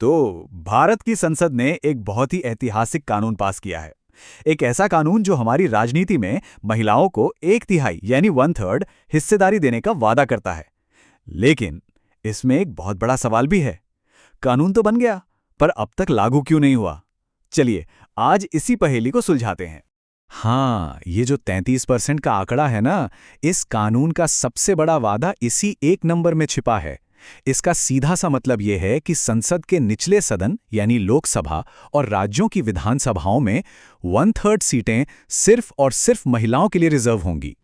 तो भारत की संसद ने एक बहुत ही ऐतिहासिक कानून पास किया है। एक ऐसा कानून जो हमारी राजनीति में महिलाओं को 1/3 यानी 1/3 हिस्सेदारी देने का वादा करता है। लेकिन इसमें एक बहुत बड़ा सवाल भी है। कानून तो बन गया, पर अब तक लागू क्यों नहीं हुआ? चलिए आज इसी पहेली को सुलझाते हैं। हाँ, ये जो 33% का आंकड़ा है ना, इस कानून का सबसे बड़ा वादा इसी एक नंबर में छिपा है। इसका सीधा सा मतलब ये है कि संसद के निचले सदन यानी लोकसभा और राज्यों की विधानसभाओं में 1/3 सीटें सिर्फ और सिर्फ महिलाओं के लिए रिजर्व होंगी।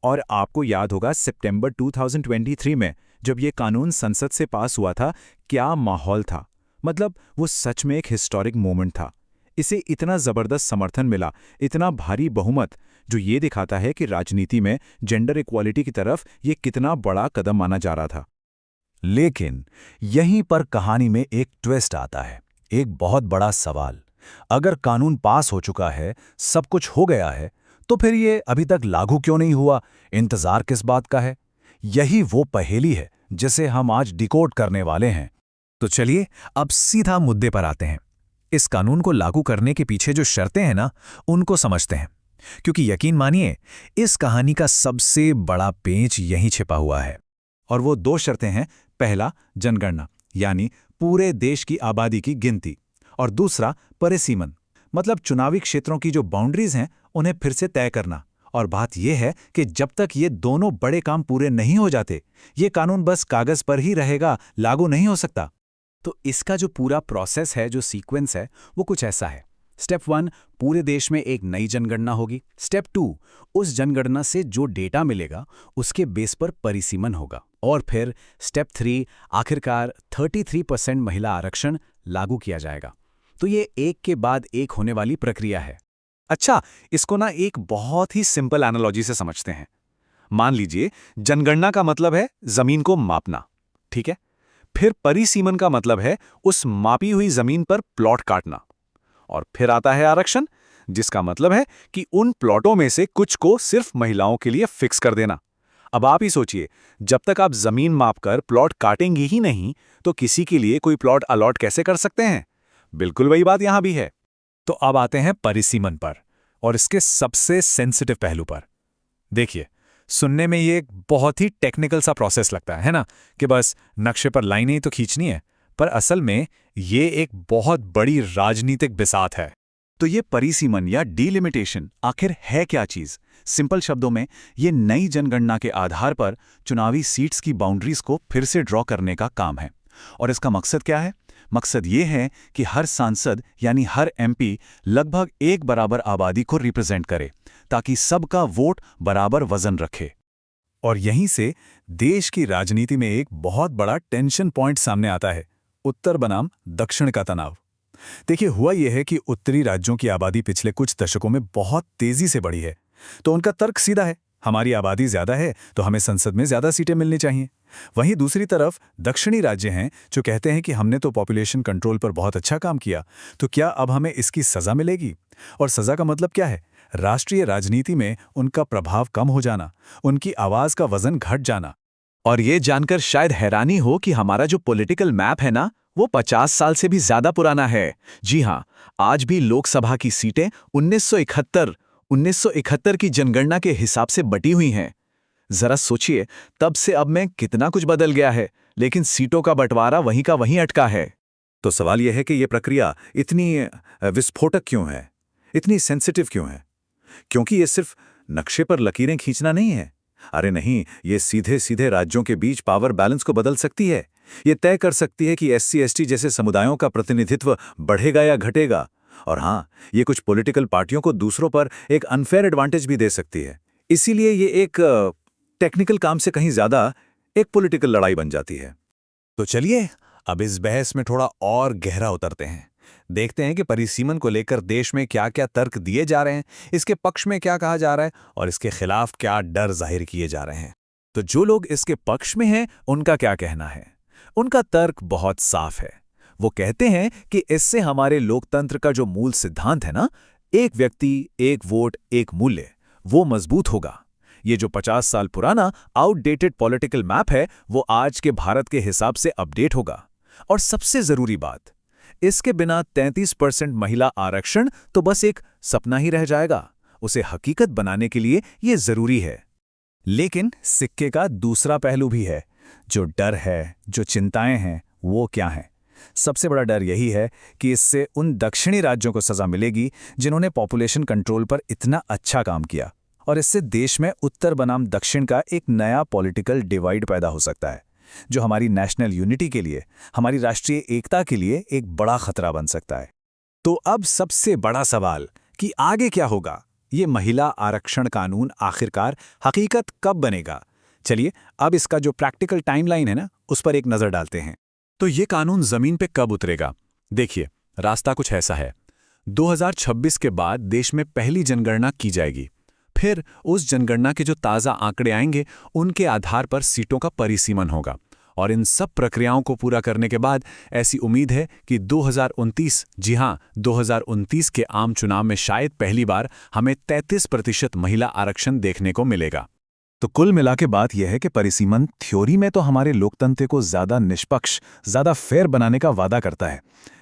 और आपको याद होगा सितंबर 2023 में जब ये कानून संसद से पास हुआ था, क्या माहौल था। मतलब वो सच में एक हिस्टोरिक मोमेंट था। इसे इतना जबरदस्त समर्थन मिला, इतना भारी बहुमत, जो ये दिखाता है कि राजनीति में जेंडर इक्वालिटी की तरफ ये कितना बड़ा कदम माना जा रहा था। लेकिन यहीं पर कहानी में एक ट्विस्ट आता है, एक बहुत बड़ा सवाल। अगर कानून पास हो चुका है, सब कुछ हो गया है, तो फिर ये अभी तक लागू क्यों नहीं हुआ? इंतजार किस बात का है? यही वो पहेली है जिसे हम आज डिकोड करने वाले हैं। तो चलिए अब सीधा मुद्दे पर आते हैं। इस कानून को लागू करने के पीछे जो शर्तें हैं ना, उनको समझते हैं। क्योंकि यकीन मानिए, इस कहानी का सबसे बड़ा पेंच यहीं छिपा हुआ है। और वो 2 शर्तें हैं। पहला, जनगणना यानी पूरे देश की आबादी की गिनती, और दूसरा परिसीमन, मतलब चुनावी क्षेत्रों की जो बाउंड्रीज हैं उन्हें फिर से तय करना। और बात यह है कि जब तक ये दोनों बड़े काम पूरे नहीं हो जाते, ये कानून बस कागज पर ही रहेगा, लागू नहीं हो सकता। तो इसका जो पूरा प्रोसेस है, जो सीक्वेंस है, वो कुछ ऐसा है। स्टेप 1, पूरे देश में एक नई जनगणना होगी। स्टेप 2, उस जनगणना से जो डेटा मिलेगा उसके बेस पर परिसीमन होगा। और फिर स्टेप 3, आखिरकार 33% महिला आरक्षण लागू किया जाएगा। तो ये एक के बाद एक होने वाली प्रक्रिया है। अच्छा, इसको ना एक बहुत ही सिंपल एनालॉजी से समझते हैं। मान लीजिए जनगणना का मतलब है जमीन को मापना, ठीक है? फिर परिसीमन का मतलब है उस मापी हुई जमीन पर प्लॉट काटना। और फिर आता है आरक्षण, जिसका मतलब है कि उन प्लॉटों में से कुछ को सिर्फ महिलाओं के लिए फिक्स कर देना। अब आप ही सोचिए, जब तक आप जमीन मापकर प्लॉट काटेंगे ही नहीं, तो किसी के लिए कोई प्लॉट अलॉट कैसे कर सकते हैं? बिल्कुल वही बात यहां भी है। तो अब आते हैं परिसीमन पर, और इसके सबसे सेंसिटिव पहलू पर। देखिए, सुनने में ये एक बहुत ही टेक्निकल सा प्रोसेस लगता है ना, कि बस नक्शे पर लाइनें ही तो खींचनी है। पर असल में ये एक बहुत बड़ी राजनीतिक बिसात है। तो ये परिसीमन या डिलिमिटेशन आखिर है क्या चीज? सिंपल शब्दों में, ये नई जनगणना के आधार पर चुनावी सीट्स की बाउंड्रीज को फिर से ड्रॉ करने का काम है। और इसका मकसद क्या है? मकसद ये है कि हर सांसद यानी हर एमपी लगभग एक बराबर आबादी को रिप्रेजेंट करे, ताकि सबका वोट बराबर वजन रखे। और यहीं से देश की राजनीति में एक बहुत बड़ा टेंशन पॉइंट सामने आता है, उत्तर बनाम दक्षिण का तनाव। देखिए, हुआ यह है कि उत्तरी राज्यों की आबादी पिछले कुछ दशकों में बहुत तेजी से बढ़ी है। तो उनका तर्क सीधा है, हमारी आबादी ज्यादा है तो हमें संसद में ज्यादा सीटें मिलनी चाहिए। वहीं दूसरी तरफ दक्षिणी राज्य हैं जो कहते हैं कि हमने तो पॉपुलेशन कंट्रोल पर बहुत अच्छा काम किया, तो क्या अब हमें इसकी सजा मिलेगी? और सजा का मतलब क्या है? राष्ट्रीय राजनीति में उनका प्रभाव कम हो जाना, उनकी आवाज का वजन घट जाना। और ये जानकर शायद हैरानी हो कि हमारा जो पॉलिटिकल मैप है ना, वो 50 साल से भी ज्यादा पुराना है। जी हाँ, आज भी लोकसभा की सीटें 1971 की जनगणना के हिसाब से बटी हुई हैं। जरा सोचिए, तब से अब में कितना कुछ बदल गया है, लेकिन सीटों का बंटवारा वहीं का वहीं अटका है। तो सवाल यह है कि यह प्रक्रिया इतनी विस्फोटक क्यों है, इतनी सेंसिटिव क्यों है? क्योंकि ये सिर्फ नक्शे पर लकीरें खींचना नहीं है। अरे नहीं, ये सीधे सीधे राज्यों के बीच पावर बैलेंस को बदल सकती है। ये तय कर सकती है कि SC/ST जैसे समुदायों का प्रतिनिधित्व बढ़ेगा या घटेगा। और हाँ, ये कुछ पॉलिटिकल पार्टियों को दूसरों पर एक अनफेयर एडवांटेज भी दे सकती है। इसीलिए ये एक टेक्निकल काम से कहीं ज्यादा एक पॉलिटिकल लड़ाई बन जाती है। तो चलिए अब इस बहस में थोड़ा और गहरा उतरते हैं। देखते हैं कि परिसीमन को लेकर देश में क्या क्या तर्क दिए जा रहे हैं, इसके पक्ष में क्या कहा जा रहा है और इसके खिलाफ क्या डर जाहिर किए जा रहे हैं। तो जो लोग इसके पक्ष में हैं, उनका क्या कहना है? उनका तर्क बहुत साफ है। वो कहते हैं कि इससे हमारे लोकतंत्र का जो मूल सिद्धांत है ना, एक व्यक्ति, एक वोट, एक मूल्य, वो मजबूत होगा। ये जो 50 साल पुराना आउटडेटेड पॉलिटिकल मैप है, वो आज के भारत के हिसाब से अपडेट होगा। और सबसे जरूरी बात, इसके बिना 33% महिला आरक्षण तो बस एक सपना ही रह जाएगा। उसे हकीकत बनाने के लिए ये जरूरी है। लेकिन सिक्के का दूसरा पहलू भी है। जो डर है, जो चिंताएं हैं, वो क्या हैं? सबसे बड़ा डर यही है कि इससे उन दक्षिणी राज्यों को सजा मिलेगी जिन्होंने पॉपुलेशन कंट्रोल पर इतना अच्छा काम किया, और इससे देश में उत्तर बनाम दक्षिण का एक नया पॉलिटिकल डिवाइड पैदा हो सकता है, जो हमारी नेशनल यूनिटी के लिए, हमारी राष्ट्रीय एकता के लिए एक बड़ा खतरा बन सकता है। तो अब सबसे बड़ा सवाल कि आगे क्या होगा? ये महिला आरक्षण कानून आखिरकार हकीकत कब बनेगा? चलिए अब इसका जो प्रैक्टिकल टाइमलाइन है ना, उस पर एक नज़र डालते हैं। तो ये कानून जमीन पे कब उतरेगा? देखिए, रास्ता कुछ ऐसा है। 2026 के बाद देश में पहली जनगणना की जाएगी। फिर उस जनगणना के जो ताज़ा आंकड़े आएंगे, उनके आधार पर सीटों का परिसीमन होगा। और इन सब प्रक्रियाओं को पूरा करने के बाद ऐसी उम्मीद है कि 2029, जी हां, 2029 के आम चुनाव में शायद पहली बार हमें 33% महिला आरक्षण देखने को मिलेगा। तो कुल मिला के बात यह है कि परिसीमन थ्योरी में तो हमारे लोकतंत्र को ज़्यादा निष्पक्ष, ज़्यादा फेयर बनाने का वादा करता है,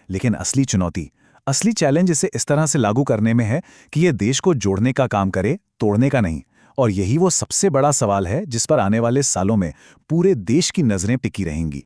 लेकिन असली चुनौती, असली चैलेंज इसे इस तरह से लागू करने में है कि यह देश को जोड़ने का काम करे, तोड़ने का नहीं। और यही वो सबसे बड़ा सवाल है जिस पर आने वाले सालों में पूरे देश की नज़रें टिकी रहेंगी।